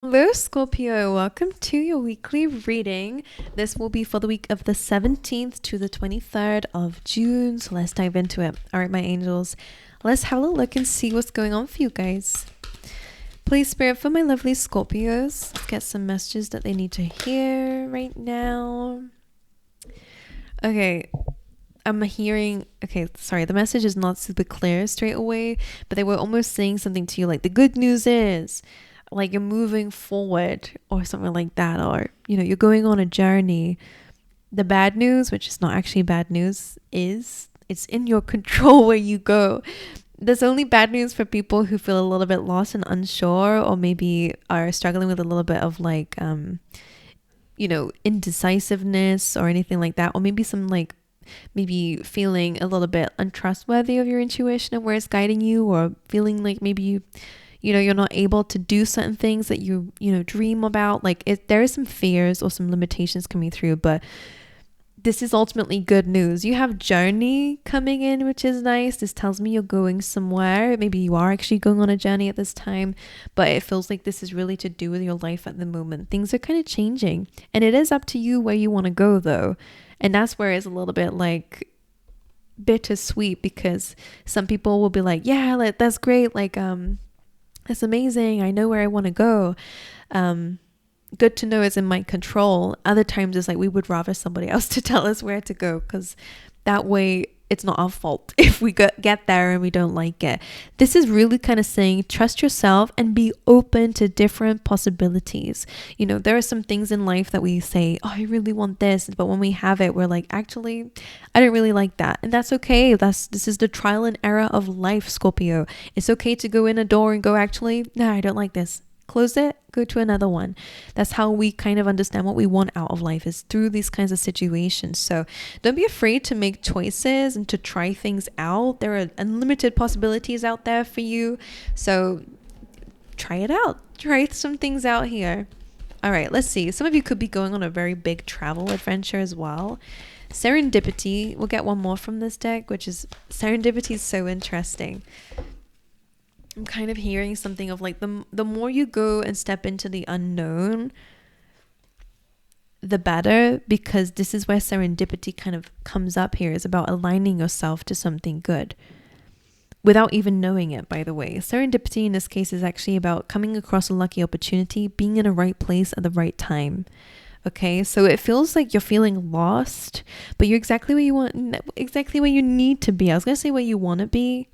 Hello, Scorpio. Welcome to your weekly reading. This will be for the week of the 17th to the 23rd of June. So let's dive into it. All right, my angels, let's have a look and see what's going on for you guys. Please, Spirit, for my lovely Scorpios, let's get some messages that they need to hear right now. Okay. I'm hearing, okay, sorry, the message is not super clear straight away, but they were almost saying something to you like the good news is, like you're moving forward or something like that, or you're going on a journey. The bad news, which is not actually bad news, is it's in your control where you go. There's only bad news for people who feel a little bit lost and unsure, or maybe are struggling with a little bit of like indecisiveness or anything like that, or maybe some like maybe feeling a little bit untrustworthy of your intuition and where it's guiding you, or feeling like maybe you're not able to do certain things that you dream about. Like there is some fears or some limitations coming through, but this is ultimately good news. You have journey coming in, which is nice. This tells me you're going somewhere. Maybe you are actually going on a journey at this time, but it feels like this is really to do with your life at the moment. Things are kind of changing, and it is up to you where you want to go though. And that's where it's a little bit like bittersweet, because some people will be like, yeah, like, that's great. Like, that's amazing. I know where I want to go. Good to know it's in my control. Other times it's like we would rather somebody else to tell us where to go, because that way it's not our fault if we get there and we don't like it. This is really kind of saying trust yourself and be open to different possibilities. There are some things in life that we say, oh, I really want this, but when we have it, we're like, actually, I don't really like that. And that's okay. This is the trial and error of life, Scorpio. It's okay to go in a door and go, actually, no, I don't like this. Close it, go to another one. That's how we kind of understand what we want out of life, is through these kinds of situations. So don't be afraid to make choices and to try things out. There are unlimited possibilities out there for you. So try it out. Try some things out here. All right, let's see. Some of you could be going on a very big travel adventure as well. Serendipity. We'll get one more from this deck, which is serendipity is so interesting. I'm kind of hearing something of like the more you go and step into the unknown, the better, because this is where serendipity kind of comes up here. Is about aligning yourself to something good without even knowing it, by the way. Serendipity in this case is actually about coming across a lucky opportunity, being in the right place at the right time. Okay, so it feels like you're feeling lost, but you're exactly where you want, exactly where you need to be. I was gonna say where you want to be.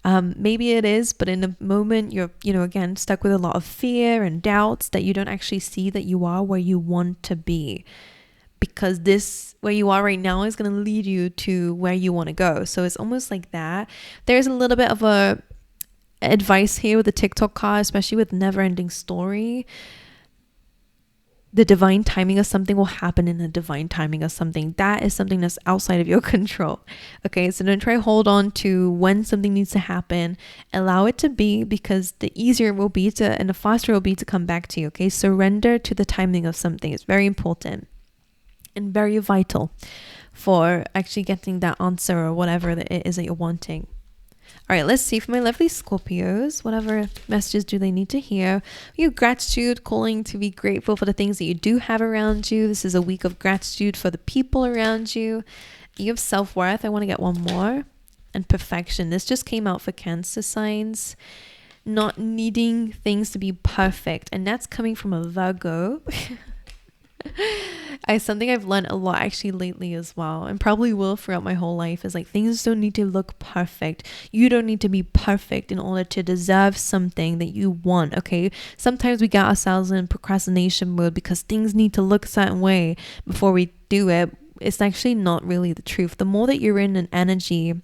Maybe it is, but in the moment you're, again, stuck with a lot of fear and doubts that you don't actually see that you are where you want to be, because this, where you are right now, is going to lead you to where you want to go. So it's almost like that. There's a little bit of a advice here with the TikTok card, especially with never ending story. The divine timing of something will happen in the divine timing of something. That is something that's outside of your control. Okay, so don't try to hold on to when something needs to happen. Allow it to be, because the easier it will be to, and the faster it will be to come back to you. Okay, surrender to the timing of something. It's very important and very vital for actually getting that answer or whatever it is that you're wanting. All right, let's see for my lovely Scorpios, whatever messages do they need to hear. You gratitude, calling to be grateful for the things that you do have around you. This is a week of gratitude for the people around you. You have self-worth. I want to get one more. And perfection. This just came out for Cancer signs. Not needing things to be perfect. And that's coming from a Virgo. Something I've learned a lot actually lately as well, and probably will throughout my whole life, is like things don't need to look perfect. You don't need to be perfect in order to deserve something that you want. Okay, sometimes we get ourselves in procrastination mode because things need to look a certain way before we do it. It's actually not really the truth. The more that you're in an energy,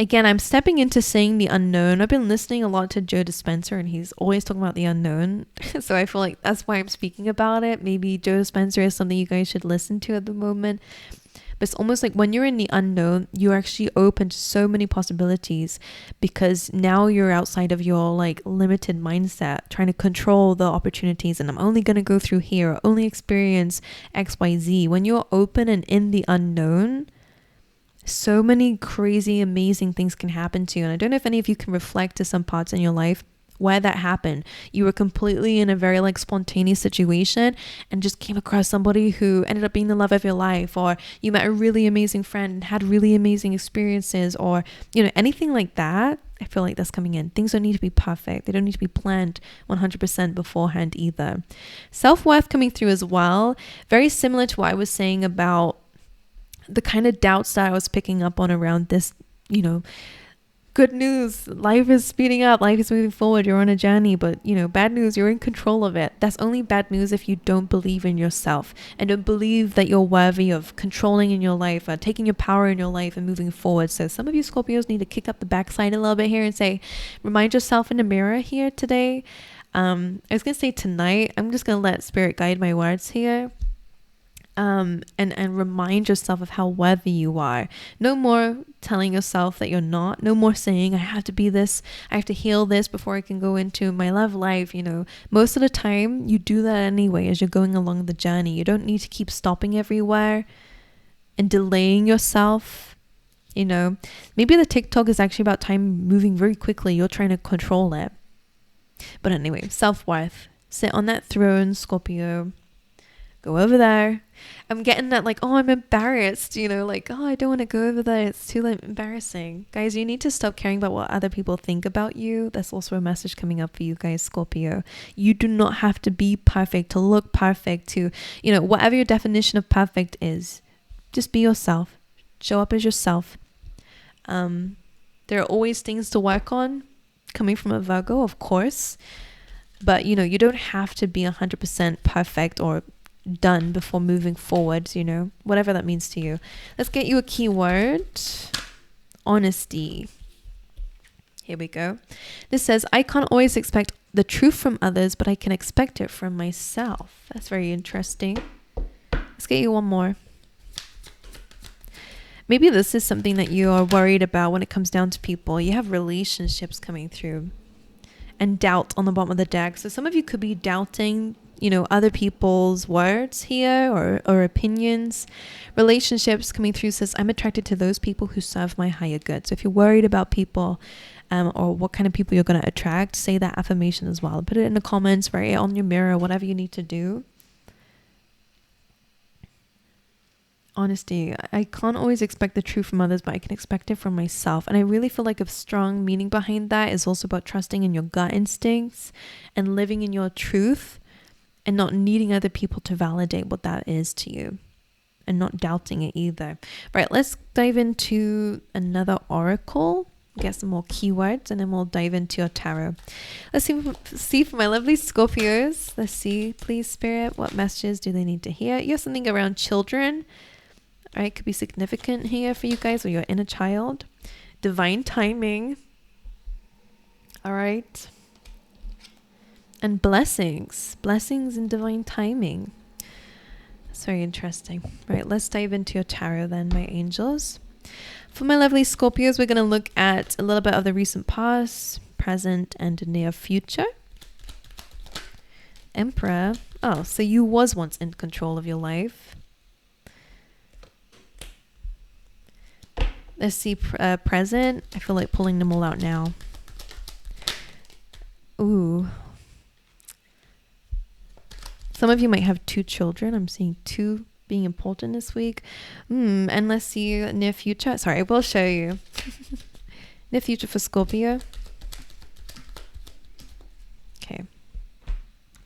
again, I'm stepping into saying the unknown. I've been listening a lot to Joe Dispenza, and he's always talking about the unknown. So I feel like that's why I'm speaking about it. Maybe Joe Dispenza is something you guys should listen to at the moment. But it's almost like when you're in the unknown, you're actually open to so many possibilities, because now you're outside of your like limited mindset, trying to control the opportunities. And I'm only going to go through here, or only experience XYZ. When you're open and in the unknown, so many crazy, amazing things can happen to you. And I don't know if any of you can reflect to some parts in your life where that happened. You were completely in a very like spontaneous situation and just came across somebody who ended up being the love of your life, or you met a really amazing friend and had really amazing experiences, or anything like that. I feel like that's coming in. Things don't need to be perfect. They don't need to be planned 100% beforehand either. Self-worth coming through as well. Very similar to what I was saying about the kind of doubts that I was picking up on around this, good news, life is speeding up, life is moving forward, you're on a journey, but bad news, you're in control of it. That's only bad news if you don't believe in yourself and don't believe that you're worthy of controlling in your life, taking your power in your life and moving forward. So some of you Scorpios need to kick up the backside a little bit here and say, remind yourself in the mirror here today. I was gonna say tonight, I'm just gonna let spirit guide my words here. And remind yourself of how worthy you are. No more telling yourself that you're not. No more saying, I have to be this, I have to heal this before I can go into my love life. Most of the time you do that anyway as you're going along the journey. You don't need to keep stopping everywhere and delaying yourself. Maybe the TikTok is actually about time moving very quickly. You're trying to control it. But anyway, self-worth. Sit on that throne, Scorpio. Go over there. I'm getting that like, oh, I'm embarrassed, like, oh, I don't want to go over there. It's too embarrassing. Guys, you need to stop caring about what other people think about you. That's also a message coming up for you guys, Scorpio. You do not have to be perfect, to look perfect, to, whatever your definition of perfect is. Just be yourself. Show up as yourself. There are always things to work on coming from a Virgo, of course. But, you don't have to be 100% perfect or done before moving forward, whatever that means to you. Let's get you a keyword. Honesty. Here we go. This says, I can't always expect the truth from others, but I can expect it from myself. That's very interesting. Let's get you one more. Maybe this is something that you are worried about when it comes down to people. You have relationships coming through and doubt on the bottom of the deck. So some of you could be doubting other people's words here or opinions. Relationships coming through says, I'm attracted to those people who serve my higher good. So if you're worried about people or what kind of people you're going to attract, say that affirmation as well. Put it in the comments, write it on your mirror, whatever you need to do. Honesty. I can't always expect the truth from others, but I can expect it from myself. And I really feel like a strong meaning behind that is also about trusting in your gut instincts and living in your truth, and not needing other people to validate what that is to you, and not doubting it either. Right, let's dive into another oracle, get some more keywords, and then we'll dive into your tarot. Let's see for my lovely Scorpios. Let's see, please, Spirit, what messages do they need to hear? You have something around children. All right, could be significant here for you guys, or your inner child. Divine timing. All right. And blessings and divine timing. That's very interesting. Right, let's dive into your tarot then, my angels. For my lovely Scorpios, we're going to look at a little bit of the recent past, present, and near future. Emperor. Oh, so you was once in control of your life. Let's see present. I feel like pulling them all out now. Ooh. Some of you might have 2 children. I'm seeing 2 being important this week. And let's see near future. Sorry, I will show you. Near future for Scorpio. Okay.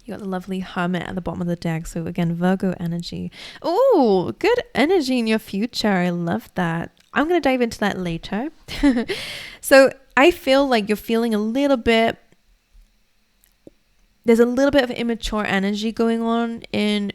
You got the lovely Hermit at the bottom of the deck. So again, Virgo energy. Oh, good energy in your future. I love that. I'm going to dive into that later. So I feel like you're feeling a little bit, there's a little bit of immature energy going on in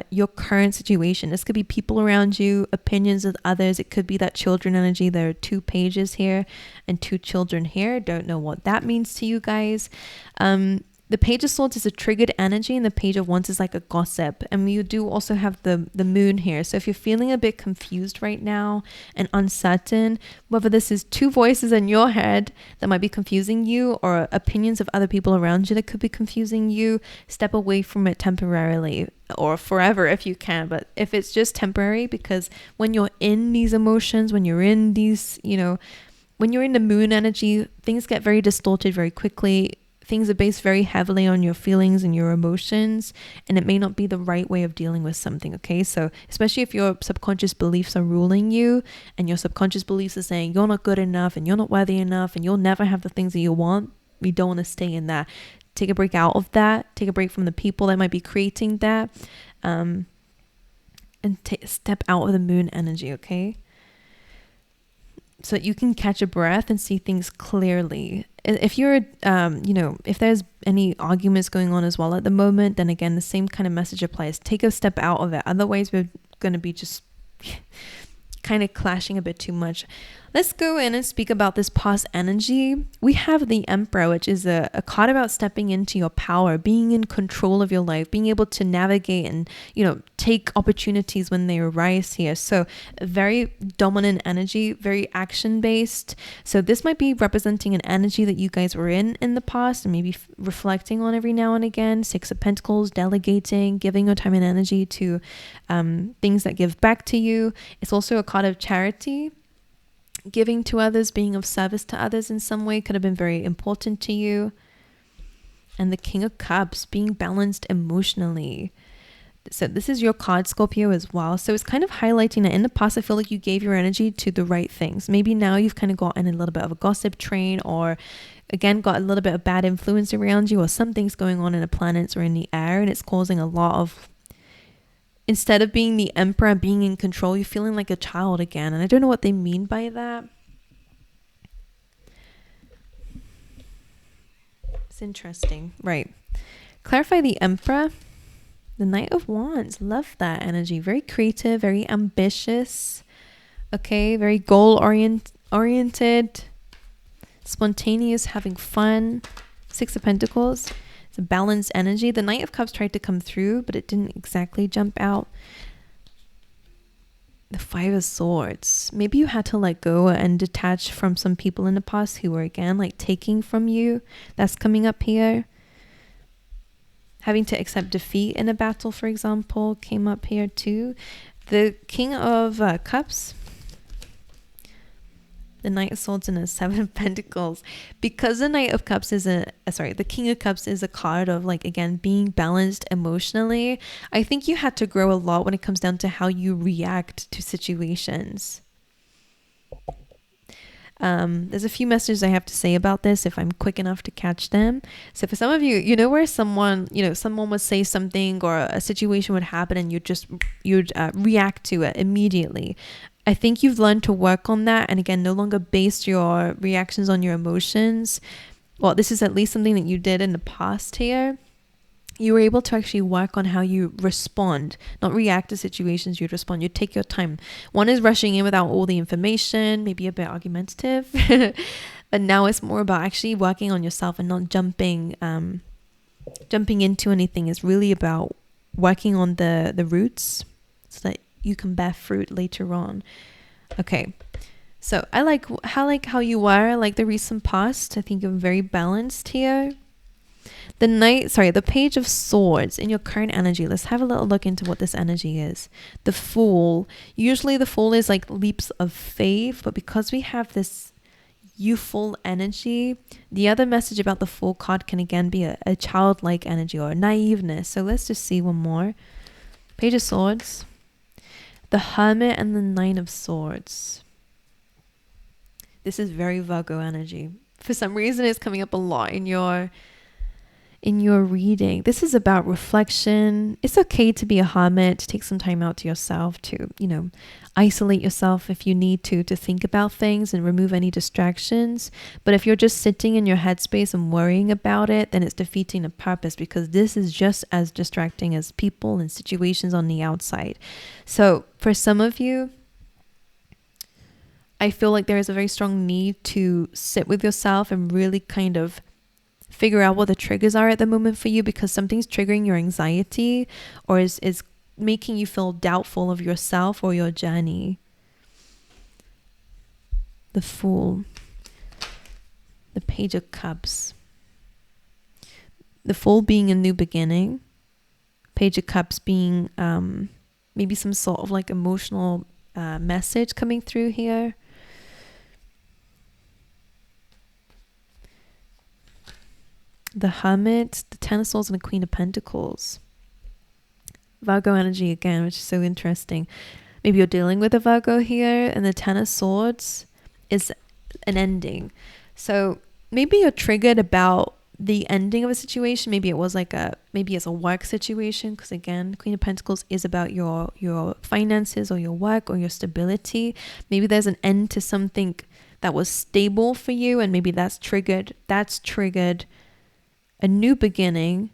your current situation. This could be people around you, opinions of others. It could be that children energy. There are 2 pages here and 2 children here. Don't know what that means to you guys. The Page of Swords is a triggered energy, and the Page of Wands is like a gossip. And you do also have the moon here. So if you're feeling a bit confused right now and uncertain, whether this is 2 voices in your head that might be confusing you, or opinions of other people around you that could be confusing you, step away from it temporarily, or forever if you can. But if it's just temporary, because when you're in these emotions, when you're in these, when you're in the moon energy, things get very distorted very quickly. things are based very heavily on your feelings and your emotions, and it may not be the right way of dealing with something, okay? So especially if your subconscious beliefs are ruling you, and your subconscious beliefs are saying you're not good enough and you're not worthy enough and you'll never have the things that you want, we don't want to stay in that. Take a break out of that. Take a break from the people that might be creating that, and step out of the moon energy, okay? So that you can catch a breath and see things clearly. If you're, if there's any arguments going on as well at the moment, then again, the same kind of message applies. Take a step out of it. Otherwise, we're going to be just kind of clashing a bit too much. Let's go in and speak about this past energy. We have the Emperor, which is a card about stepping into your power, being in control of your life, being able to navigate and, take opportunities when they arise here. So a very dominant energy, very action based. So this might be representing an energy that you guys were in the past and maybe reflecting on every now and again. 6 of Pentacles, delegating, giving your time and energy to things that give back to you. It's also a card of charity. Giving to others, being of service to others in some way could have been very important to you. And the King of Cups, being balanced emotionally. So this is your card, Scorpio, as well. So it's kind of highlighting that in the past, I feel like you gave your energy to the right things. Maybe now you've kind of gotten a little bit of a gossip train, or again, got a little bit of bad influence around you, or something's going on in the planets or in the air, and it's causing a lot of, instead of being the Emperor, being in control, you're feeling like a child again. And I don't know what they mean by that. It's interesting. Right. Clarify the Emperor. The Knight of Wands. Love that energy. Very creative, very ambitious. Okay. Very goal-oriented. Spontaneous, having fun. 6 of Pentacles. It's a balanced energy. The Knight of Cups tried to come through, but it didn't exactly jump out. The 5 of Swords. Maybe you had to let go and detach from some people in the past who were, again, like taking from you. That's coming up here. Having to accept defeat in a battle, for example, came up here too. The King of Cups. The Knight of Swords and the 7 of Pentacles. Because the Knight of Cups is the King of Cups is a card of, like, again, being balanced emotionally. I think you had to grow a lot when it comes down to how you react to situations. There's a few messages I have to say about this if I'm quick enough to catch them. So for some of you, where someone would say something or a situation would happen and you'd react to it immediately. I think you've learned to work on that, and again, no longer base your reactions on your emotions. Well, this is at least something that you did in the past here. You were able to actually work on how you respond, not react to situations, you'd respond. You take your time. One is rushing in without all the information, maybe a bit argumentative, but now it's more about actually working on yourself and not jumping into anything. It's really about working on the roots so that you can bear fruit later on. Okay. So I like how you were, like the recent past. I think you're very balanced here. The Page of Swords in your current energy. Let's have a little look into what this energy is. The Fool. Usually the Fool is like leaps of faith, but because we have this youthful energy, the other message about the Fool card can again be a childlike energy or naiveness. So let's just see one more. Page of Swords. The Hermit and the 9 of Swords. This is very Virgo energy. For some reason, it's coming up a lot in your reading. This is about reflection. It's okay to be a hermit, to take some time out to yourself, to, isolate yourself if you need to think about things and remove any distractions. But if you're just sitting in your headspace and worrying about it, then it's defeating the purpose, because this is just as distracting as people and situations on the outside. So for some of you, I feel like there is a very strong need to sit with yourself and really kind of figure out what the triggers are at the moment for you, because something's triggering your anxiety or is making you feel doubtful of yourself or your journey. The Fool. The Page of Cups. The Fool being a new beginning. Page of Cups being maybe some sort of like emotional message coming through here. the Hermit, the Ten of Swords, and the Queen of Pentacles. Virgo energy again, which is so interesting. Maybe you're dealing with a Virgo here, and the Ten of Swords is an ending. So maybe you're triggered about the ending of a situation. Maybe it was maybe it's a work situation, because again, Queen of Pentacles is about your finances or your work or your stability. Maybe there's an end to something that was stable for you, and maybe that's triggered a new beginning,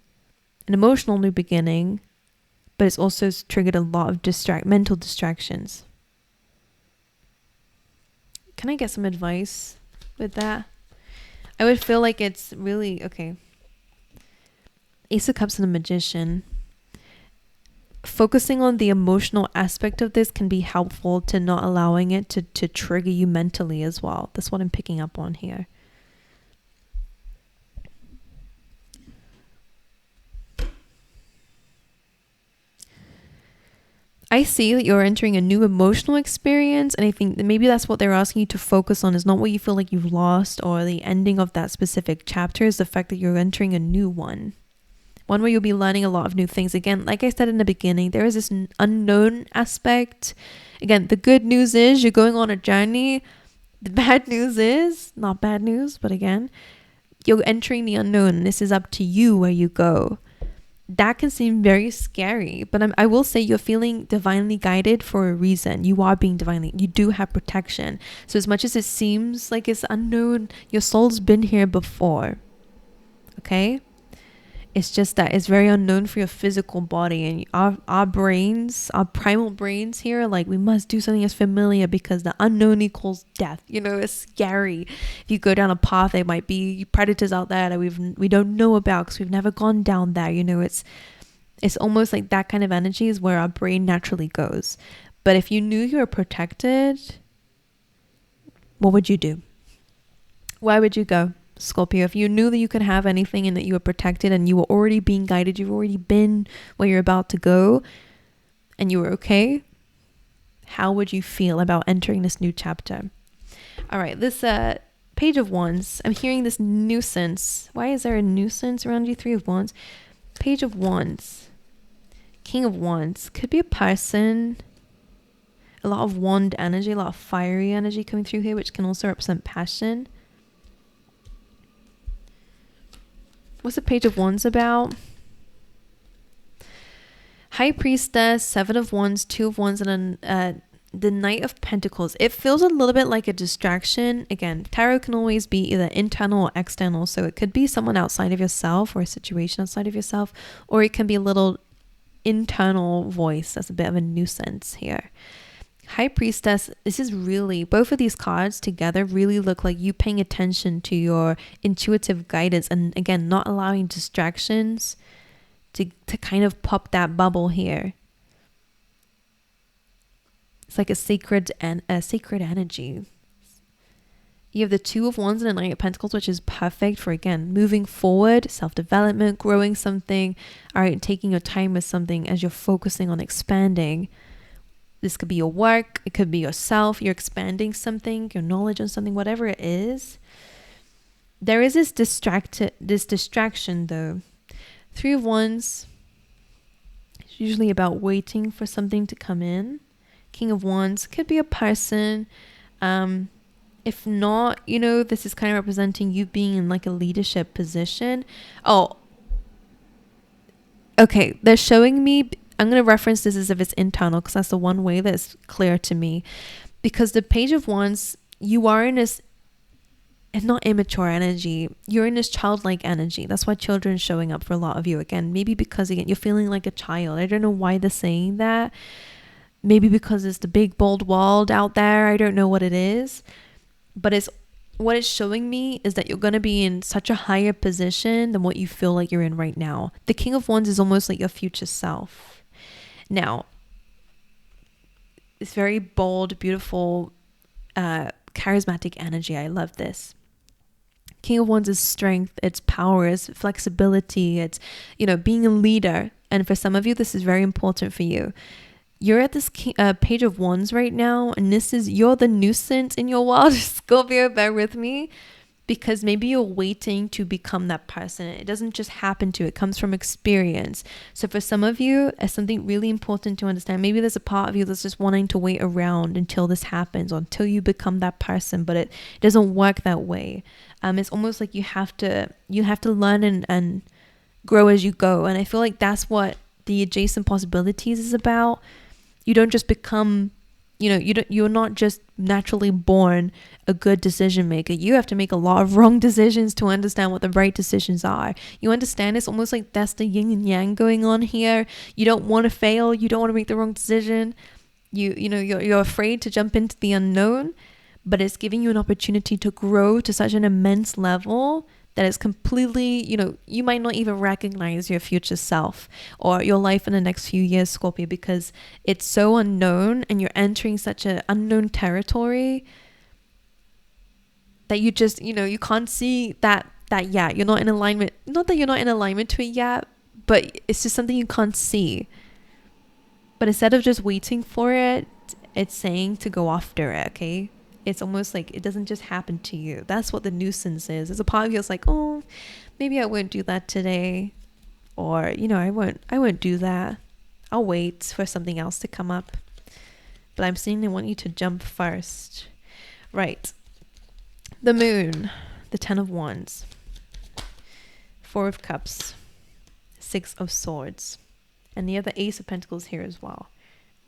an emotional new beginning, but it's also triggered a lot of mental distractions. Can I get some advice with that? I would feel like it's really, okay. Ace of Cups and the Magician. Focusing on the emotional aspect of this can be helpful to not allowing it to trigger you mentally as well. That's what I'm picking up on here. I see that you're entering a new emotional experience, and I think that maybe that's what they're asking you to focus on, is not what you feel like you've lost or the ending of that specific chapter, is the fact that you're entering a new one where you'll be learning a lot of new things. Again, like I said in the beginning, there is this unknown aspect. Again, the good news is you're going on a journey. The bad news is not bad news, but again, you're entering the unknown. This is up to you where you go. That can seem very scary, but I will say you're feeling divinely guided for a reason. You are being you do have protection. So as much as it seems like it's unknown, your soul's been here before. Okay? It's just that it's very unknown for your physical body, and our brains, our primal brains here, like, we must do something that's familiar because the unknown equals death. You know, it's scary. If you go down a path, there might be predators out there that we don't know about because we've never gone down there. You know, it's almost like that kind of energy is where our brain naturally goes. But if you knew you were protected, what would you do? Where would you go? Scorpio, if you knew that you could have anything and that you were protected and you were already being guided, you've already been where you're about to go, and you were okay, how would you feel about entering this new chapter? All right, this Page of Wands, I'm hearing this nuisance. Why is there a nuisance around you? Three of Wands. Page of Wands. King of Wands. Could be a person. A lot of wand energy, a lot of fiery energy coming through here, which can also represent passion. What's the Page of Wands about? High Priestess, Seven of Wands, Two of Wands, and the Knight of Pentacles. It feels a little bit like a distraction. Again, tarot can always be either internal or external. So it could be someone outside of yourself or a situation outside of yourself, or it can be a little internal voice. That's a bit of a nuisance here. High Priestess, this is really, both of these cards together really look like you paying attention to your intuitive guidance, and again, not allowing distractions to kind of pop that bubble here. It's like a sacred energy. You have the Two of Wands and the Knight of Pentacles, which is perfect for, again, moving forward, self-development, growing something, all right, taking your time with something as you're focusing on expanding. This could be your work, it could be yourself, you're expanding something, your knowledge on something, whatever it is. There is this distraction though. Three of Wands, it's usually about waiting for something to come in. King of Wands could be a person. If not, you know, this is kind of representing you being in like a leadership position. Oh, okay, they're showing me, I'm going to reference this as if it's internal because that's the one way that's clear to me. Because the Page of Wands, you are in this, and not immature energy, you're in this childlike energy. That's why children is showing up for a lot of you. Again, maybe because, again, you're feeling like a child. I don't know why they're saying that. Maybe because it's the big, bold world out there. I don't know what it is. But what it's showing me is that you're going to be in such a higher position than what you feel like you're in right now. The King of Wands is almost like your future self. Now, it's very bold, beautiful, charismatic energy. I love this. King of Wands is strength, it's power, it's flexibility, it's, you know, being a leader. And for some of you, this is very important for you. You're at this Page of Wands right now, and you're the nuisance in your world. Scorpio, bear with me. because maybe you're waiting to become that person. It doesn't just happen to you. It comes from experience. So for some of you, it's something really important to understand. Maybe there's a part of you that's just wanting to wait around until this happens or until you become that person, but it doesn't work that way. It's almost like you have to learn and grow as you go. And I feel like that's what the adjacent possibilities is about. You don't just become, you're not just naturally born a good decision maker. You have to make a lot of wrong decisions to understand what the right decisions are. You understand? It's almost like that's the yin and yang going on here. You don't want to fail. You don't want to make the wrong decision. You're afraid to jump into the unknown, but it's giving you an opportunity to grow to such an immense level that is completely, you might not even recognize your future self or your life in the next few years, Scorpio, because it's so unknown and you're entering such an unknown territory that you just, you can't see that you're not in alignment. Not that you're not in alignment to it yet, but it's just something you can't see. But instead of just waiting for it, it's saying to go after it, okay? It's almost like it doesn't just happen to you. That's what the nuisance is. There's a part of you that's like, oh, maybe I won't do that today. Or, I won't do that. I'll wait for something else to come up. But I'm saying I want you to jump first. Right. The moon, the 10 of Wands, 4 of Cups, 6 of Swords, and you have the Ace of Pentacles here as well.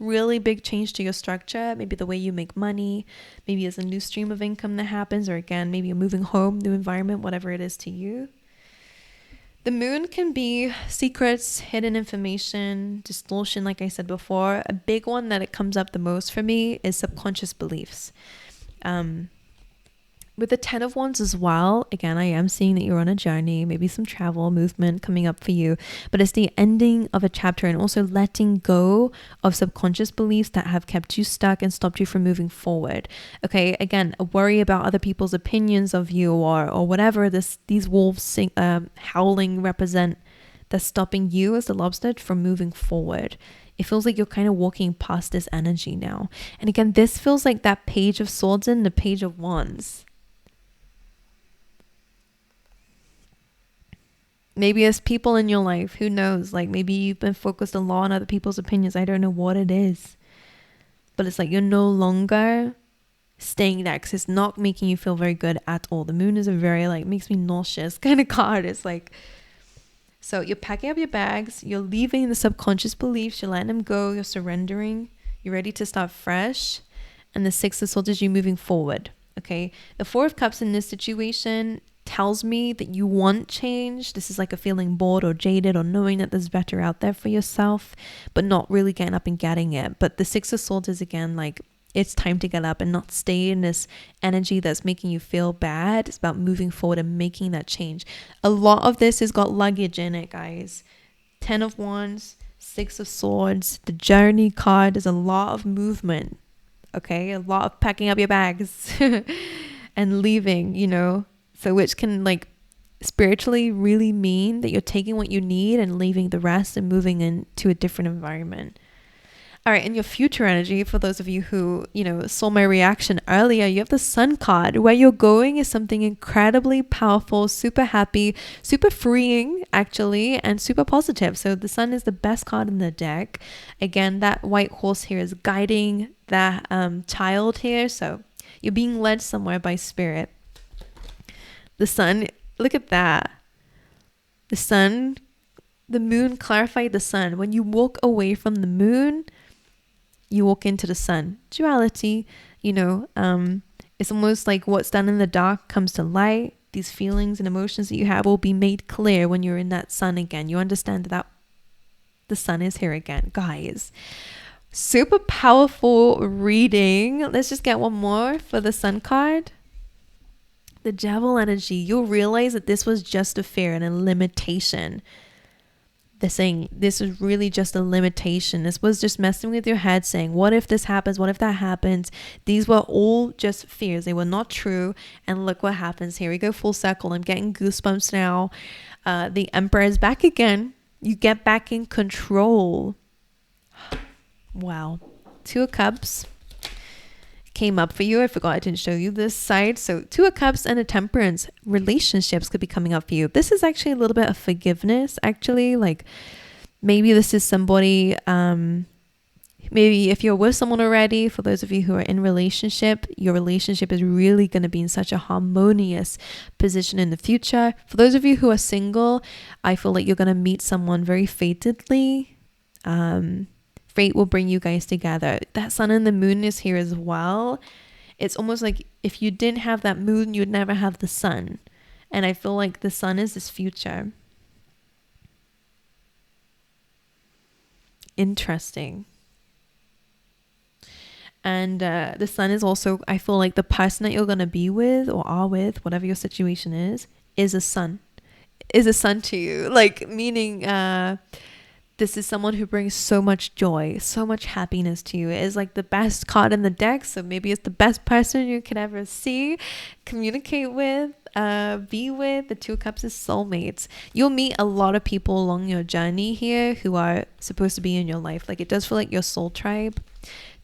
Really big change to your structure, maybe the way you make money, maybe there's a new stream of income that happens, or again, maybe you're moving home, new environment, whatever it is to you. The moon can be secrets, hidden information, distortion, like I said before. A big one that it comes up the most for me is subconscious beliefs. With the 10 of Wands as well, again, I am seeing that you're on a journey, maybe some travel, movement coming up for you, but it's the ending of a chapter and also letting go of subconscious beliefs that have kept you stuck and stopped you from moving forward. Okay, again, a worry about other people's opinions of you or whatever these wolves howling represent that's stopping you as the lobster from moving forward. It feels like you're kind of walking past this energy now. And again, this feels like that Page of Swords and the Page of Wands. Maybe it's people in your life, who knows? Like maybe you've been focused a lot on other people's opinions. I don't know what it is. But it's like you're no longer staying there because it's not making you feel very good at all. The moon is a very makes me nauseous kind of card. It's like, so you're packing up your bags. You're leaving the subconscious beliefs. You're letting them go. You're surrendering. You're ready to start fresh. And the 6 of Swords is you moving forward. Okay. The 4 of Cups in this situation tells me that you want change. This is like a feeling bored or jaded or knowing that there's better out there for yourself, but not really getting up and getting it. But the 6 of Swords is again like it's time to get up and not stay in this energy that's making you feel bad. It's about moving forward and making that change. A lot of this has got luggage in it, guys. 10 of Wands, 6 of Swords, the Journey card. There's a lot of movement. Okay, a lot of packing up your bags and leaving, So which can spiritually really mean that you're taking what you need and leaving the rest and moving into a different environment. All right, and your future energy, for those of you who, saw my reaction earlier, you have the Sun card. Where you're going is something incredibly powerful, super happy, super freeing, actually, and super positive. So the Sun is the best card in the deck. Again, that white horse here is guiding that child here. So you're being led somewhere by spirit. The Sun, look at that. The Sun, the moon clarified the Sun. When you walk away from the moon, you walk into the Sun. Duality, it's almost like what's done in the dark comes to light. These feelings and emotions that you have will be made clear when you're in that Sun again. You understand that the Sun is here again. Guys, super powerful reading. Let's just get one more for the Sun card. The Devil energy. You'll realize that this was just a fear and a limitation. They're saying this is really just a limitation. This was just messing with your head, saying, what if this happens? What if that happens? These were all just fears. They were not true. And look what happens. Here we go full circle. I'm getting goosebumps now. The Emperor is back again. You get back in control. Wow. 2 of Cups. came up for you. I forgot I didn't show you this side. So Two of Cups and a Temperance. Relationships could be coming up for you. This is actually a little bit of forgiveness, actually. Like maybe this is somebody, maybe if you're with someone already, for those of you who are in relationship, your relationship is really going to be in such a harmonious position in the future. For those of you who are single, I feel like you're going to meet someone very fatedly. Fate will bring you guys together. That sun and the moon is here as well. It's almost like if you didn't have that moon, you'd never have the sun. And I feel like the sun is this future. Interesting. And the sun is also, I feel like the person that you're going to be with or are with, whatever your situation is a sun. Is a sun to you. Like meaning this is someone who brings so much joy, so much happiness to you. It is like the best card in the deck. So maybe it's the best person you can ever see, communicate with, be with. The Two of Cups is soulmates. You'll meet a lot of people along your journey here who are supposed to be in your life. Like it does feel like your soul tribe.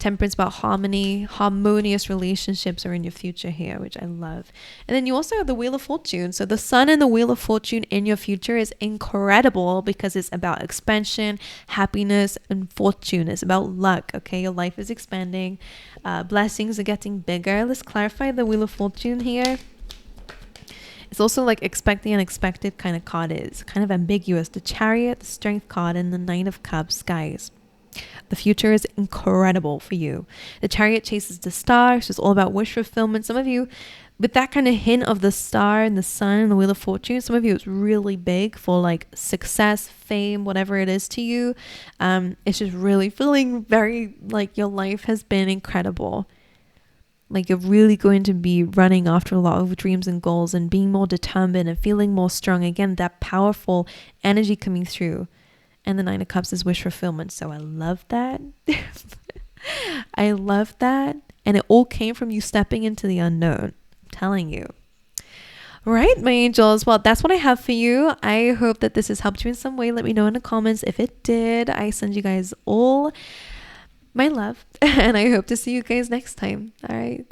Temperance about harmony, harmonious relationships are in your future here, which I love. And then you also have the Wheel of Fortune. So the sun and the Wheel of Fortune in your future is incredible because it's about expansion, happiness, and fortune. It's about luck, okay? Your life is expanding. Blessings are getting bigger. Let's clarify the Wheel of Fortune here. It's also like expect the unexpected kind of card is. Kind of ambiguous. The Chariot, the Strength card, and the Nine of Cups, guys. The future is incredible for you. The Chariot chases the star. So it's all about wish fulfillment. Some of you, with that kind of hint of the star and the sun and the Wheel of Fortune, some of you it's really big for like success, fame, whatever it is to you. It's just really feeling very like your life has been incredible. Like you're really going to be running after a lot of dreams and goals and being more determined and feeling more strong. Again, that powerful energy coming through. And the Nine of Cups is wish fulfillment. So I love that. I love that. And it all came from you stepping into the unknown. I'm telling you. All right, my angels. Well, that's what I have for you. I hope that this has helped you in some way. Let me know in the comments if it did. I send you guys all my love. And I hope to see you guys next time. All right.